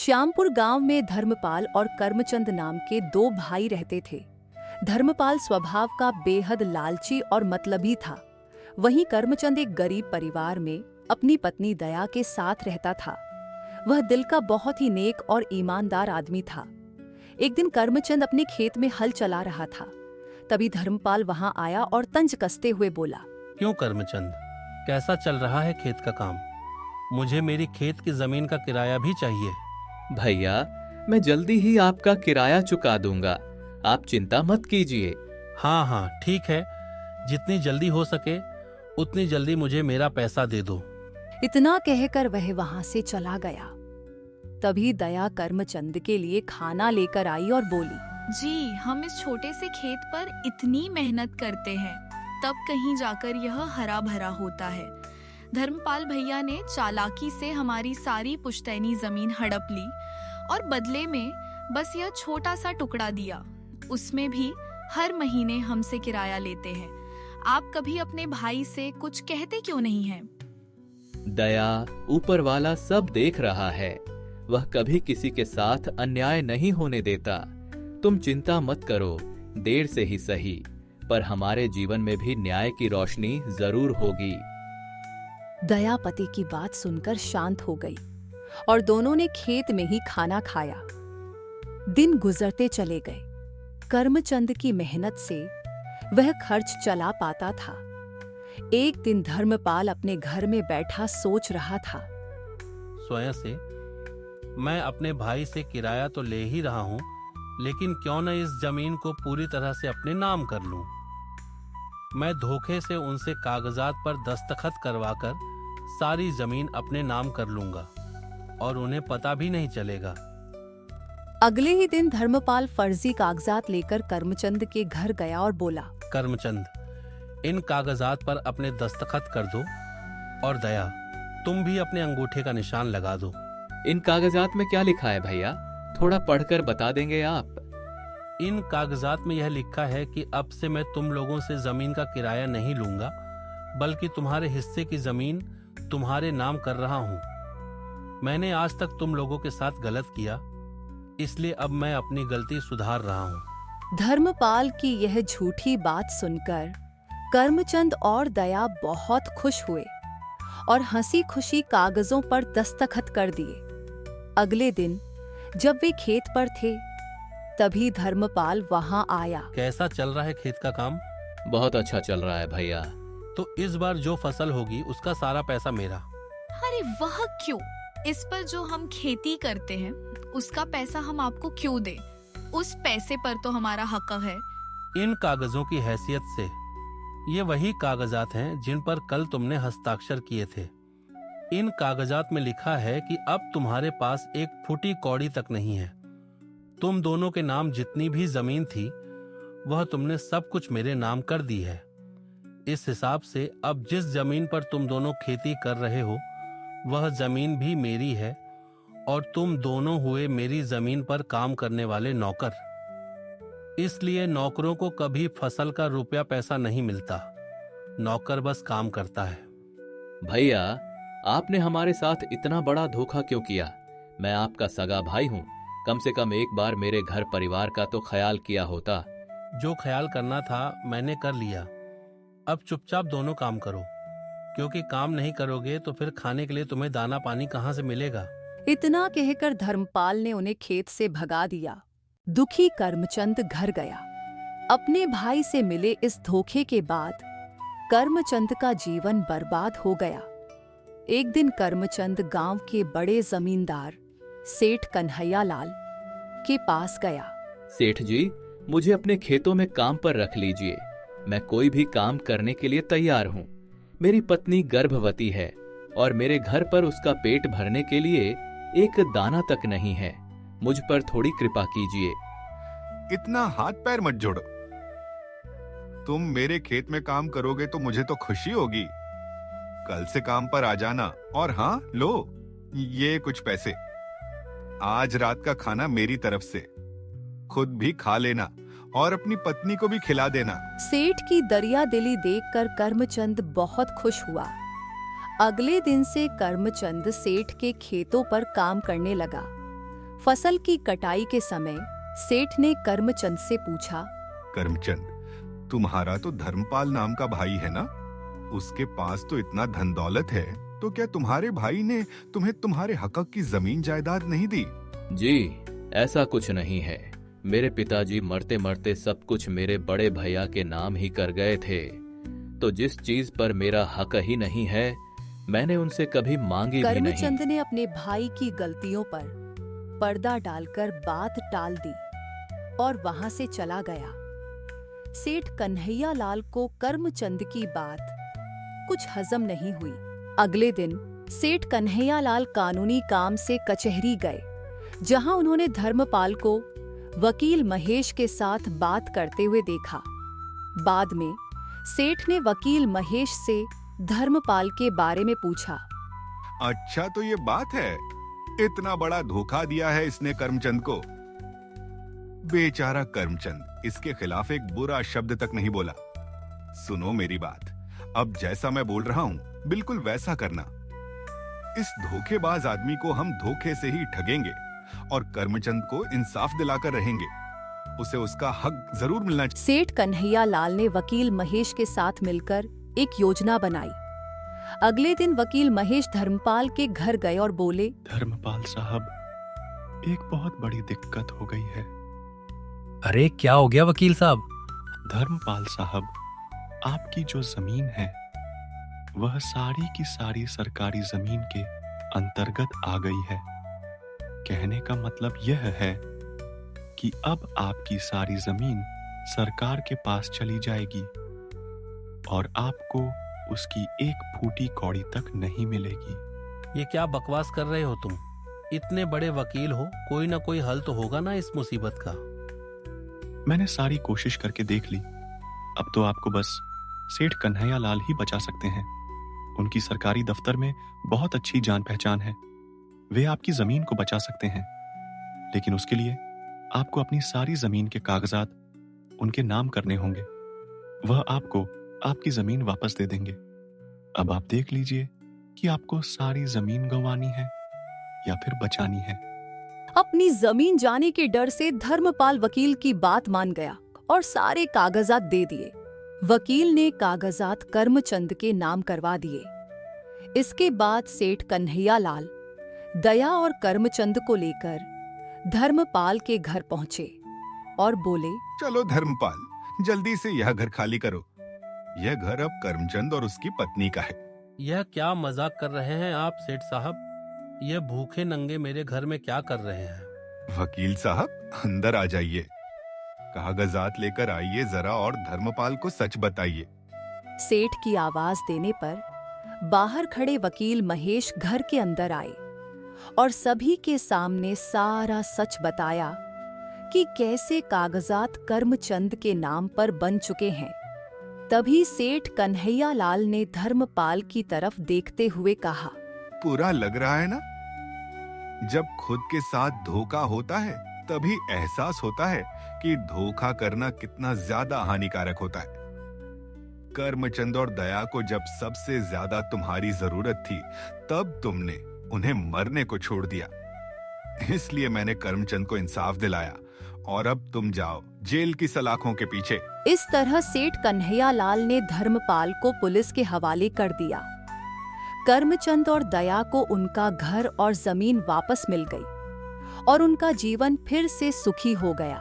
श्यामपुर गांव में धर्मपाल और कर्मचंद नाम के दो भाई रहते थे। धर्मपाल स्वभाव का बेहद लालची और मतलबी था। वहीं कर्मचंद एक गरीब परिवार में अपनी पत्नी दया के साथ रहता था। वह दिल का बहुत ही नेक और ईमानदार आदमी था। एक दिन कर्मचंद अपने खेत में हल चला रहा था। तभी धर्मपाल वहां आया और तंज कसते हुए बोला, क्यों कर्मचंद, कैसा चल रहा है खेत का काम? मुझे मेरी खेत की जमीन का किराया भी चाहिए। भैया, मैं जल्दी ही आपका किराया चुका दूंगा, आप चिंता मत कीजिए। हाँ हाँ ठीक है, जितनी जल्दी हो सके उतनी जल्दी मुझे मेरा पैसा दे दो। इतना कहकर वह वहां से चला गया। तभी दया कर्मचंद के लिए खाना लेकर आई और बोली, जी, हम इस छोटे से खेत पर इतनी मेहनत करते हैं, तब कहीं जाकर यह हरा भरा होता है। धर्मपाल भैया ने चालाकी से हमारी सारी पुश्तैनी जमीन हड़प ली और बदले में बस यह छोटा सा टुकड़ा दिया। उसमें भी हर महीने हमसे किराया लेते हैं। आप कभी अपने भाई से कुछ कहते क्यों नहीं हैं? दया, ऊपर वाला सब देख रहा है, वह कभी किसी के साथ अन्याय नहीं होने देता। तुम चिंता मत करो, देर से ही सही, पर हमारे जीवन में भी न्याय की रोशनी जरूर होगी। दया पति की बात सुनकर शांत हो गई और दोनों ने खेत में ही खाना खाया। दिन गुजरते चले गए। कर्मचंद की मेहनत से वह खर्च चला पाता था। एक दिन धर्मपाल अपने घर में बैठा सोच रहा था, स्वयं से मैं अपने भाई से किराया तो ले ही रहा हूँ, लेकिन क्यों न इस जमीन को पूरी तरह से अपने नाम कर लूं। मैं धोखे से उनसे कागजात पर दस्तखत करवाकर सारी जमीन अपने नाम कर लूंगा और उन्हें पता भी नहीं चलेगा। अगले ही दिन धर्मपाल फर्जी कागजात लेकर कर्मचंद के घर गया और बोला, कर्मचंद, इन कागजात पर अपने दस्तखत कर दो और दया, तुम भी अपने अंगूठे का निशान लगा दो। इन कागजात में क्या लिखा है भैया, थोड़ा पढ़कर बता देंगे आप? इन कागजात में यह लिखा है कि अब से मैं तुम लोगों से जमीन का किराया नहीं लूंगा, बल्कि तुम्हारे हिस्से की जमीन तुम्हारे नाम कर रहा हूं। मैंने आज तक तुम लोगों के साथ गलत किया, इसलिए अब मैं अपनी गलती सुधार रहा हूं। धर्मपाल की यह झूठी बात सुनकर कर्मचंद और दया बहुत खुश हुए और हंसी खुशी कागजों पर दस्तखत कर दिए। अगले दिन जब वे खेत पर थे, तभी धर्मपाल वहां आया। कैसा चल रहा है खेत का काम? बहुत अच्छा चल रहा है भैया। तो इस बार जो फसल होगी उसका सारा पैसा मेरा। अरे वह क्यों? इस पर जो हम खेती करते हैं उसका पैसा हम आपको क्यों दें? उस पैसे पर तो हमारा हक है। इन कागजों की हैसियत से ये वही कागजात हैं जिन पर कल तुमने हस्ताक्षर किए थे। इन कागजात में लिखा है कि अब तुम्हारे पास एक फुटी कौड़ी तक नहीं है। तुम दोनों के नाम जितनी भी जमीन थी वह तुमने सब कुछ मेरे नाम कर दी है। इस हिसाब से अब जिस जमीन पर तुम दोनों खेती कर रहे हो वह जमीन भी मेरी है और तुम दोनों हुए मेरी जमीन पर काम करने वाले नौकर। इसलिए नौकरों को कभी फसल का रुपया पैसा नहीं मिलता, नौकर बस काम करता है। भैया, आपने हमारे साथ इतना बड़ा धोखा क्यों किया? मैं आपका सगा भाई हूँ, कम से कम एक बार मेरे घर परिवार का तो ख्याल किया होता। जो ख्याल करना था मैंने कर लिया। अब चुपचाप दोनों काम करो, क्योंकि काम नहीं करोगे तो फिर खाने के लिए तुम्हें दाना पानी कहाँ से मिलेगा। इतना कहकर धर्मपाल ने उन्हें खेत से भगा दिया। दुखी कर्मचंद घर गया। अपने भाई से मिले इस धोखे के बाद कर्मचंद का जीवन बर्बाद हो गया। एक दिन कर्मचंद गांव के बड़े जमींदार सेठ कन्हैया लाल के पास गया। सेठ जी, मुझे अपने खेतों में काम पर रख लीजिए, मैं कोई भी काम करने के लिए तैयार हूँ। मेरी पत्नी गर्भवती है और मेरे घर पर उसका पेट भरने के लिए एक दाना तक नहीं है। मुझ पर थोड़ी कृपा कीजिए। इतना हाथ पैर मत जोड़ो। तुम मेरे खेत में काम करोगे तो मुझे तो खुशी होगी। कल से काम पर आ जाना और हाँ, लो ये कुछ पैसे। आज रात का खाना मेरी तरफ से, खुद भी खा लेना और अपनी पत्नी को भी खिला देना। सेठ की दरिया दिली देखकर कर्मचंद बहुत खुश हुआ। अगले दिन से कर्मचंद सेठ के खेतों पर काम करने लगा। फसल की कटाई के समय सेठ ने कर्मचंद से पूछा, करमचंद, तुम्हारा तो धर्मपाल नाम का भाई है ना? उसके पास तो इतना धन दौलत है, तो क्या तुम्हारे भाई ने तुम्हें तुम्हारे हक की जमीन जायदाद नहीं दी? जी, ऐसा कुछ नहीं है। मेरे पिताजी मरते मरते सब कुछ मेरे बड़े भैया के नाम ही कर गए थे, तो जिस चीज पर मेरा हक ही नहीं है, मैंने उनसे कभी मांगी भी नहीं। कर्मचंद ने अपने भाई की गलतियों पर पर्दा डालकर बात टाल दी और वहां से चला गया। सेठ कन्हैया लाल को कर्मचंद की बात कुछ हजम नहीं हुई। अगले दिन सेठ कन्हैया लाल कानूनी काम से कचहरी गए, जहां उन्होंने धर्मपाल को वकील महेश के साथ बात करते हुए देखा। बाद में सेठ ने वकील महेश से धर्मपाल के बारे में पूछा। अच्छा, तो ये बात है, इतना बड़ा धोखा दिया है इसने करमचंद को। बेचारा करमचंद इसके खिलाफ एक बुरा शब्द तक नहीं बोला। सुनो मेरी बात, अब जैसा मैं बोल रहा हूँ बिल्कुल वैसा करना। इस धोखेबाज आदमी को हम धोखे से ही ठगेंगे और करमचंद को इंसाफ दिलाकर रहेंगे। उसे उसका हक जरूर मिलना चाहिए। सेठ कन्हैया लाल ने वकील महेश के साथ मिलकर एक योजना बनाई। अगले दिन वकील महेश धर्मपाल के घर गए और बोले, धर्मपाल साहब, एक बहुत बड़ी दिक्कत हो गई है। अरे क्या हो गया वकील साहब? धर्मपाल साहब, आपकी जो जमीन है वह सारी की सारी सरकारी जमीन के अंतर्गत आ गई है। कहने का मतलब यह है कि अब आपकी सारी जमीन सरकार के पास चली जाएगी और आपको उसकी एक फूटी कौड़ी तक नहीं मिलेगी। ये क्या बकवास कर रहे हो तुम? इतने बड़े वकील हो, कोई ना कोई हल तो होगा ना इस मुसीबत का। मैंने सारी कोशिश करके देख ली। अब तो आपको बस सेठ कन्हैया लाल ही बचा सकते हैं। उनकी सरकारी दफ्तर में बहुत अच्छी जान पहचान है। वे आपकी जमीन को बचा सकते हैं, लेकिन उसके लिए आपको अपनी सारी जमीन के कागजात उनके नाम करने होंगे। वह आपको आपकी जमीन वापस दे देंगे। अब आप देख लीजिए कि आपको सारी जमीन गंवानी है या फिर बचानी है। अपनी जमीन जाने के डर से धर्मपाल वकील की बात मान गया और सारे कागजात दे दिए। वकील ने कागजात कर्मचंद के नाम करवा दिए। इसके बाद सेठ कन्हैया लाल दया और कर्मचंद को लेकर धर्मपाल के घर पहुंचे और बोले, चलो धर्मपाल, जल्दी से यह घर खाली करो। यह घर अब करमचंद और उसकी पत्नी का है। यह क्या मजाक कर रहे हैं आप सेठ साहब? यह भूखे नंगे मेरे घर में क्या कर रहे हैं? वकील साहब, अंदर आ जाइए, कागजात लेकर आइए जरा और धर्मपाल को सच बताइए। सेठ की आवाज देने पर बाहर खड़े वकील महेश घर के अंदर आए और सभी के सामने सारा सच बताया कि कैसे कागजात कर्मचंद के नाम पर बन चुके हैं। तभी सेठ कन्हैया लाल ने धर्मपाल की तरफ देखते हुए कहा, पूरा लग रहा है ना? जब खुद के साथ धोखा होता है तभी एहसास होता है कि धोखा करना कितना ज्यादा हानिकारक होता है। कर्मचंद और दया को जब सबसे ज्यादा तुम्हारी जरूरत थी, तब तुमने उन्हें मरने को छोड़ दिया। इसलिए मैंने करमचंद को इंसाफ दिलाया और अब तुम जाओ जेल की सलाखों के पीछे। इस तरह सेठ कन्हैया लाल ने धर्मपाल को पुलिस के हवाले कर दिया। कर्मचंद और दया को उनका घर और जमीन वापस मिल गई और उनका जीवन फिर से सुखी हो गया।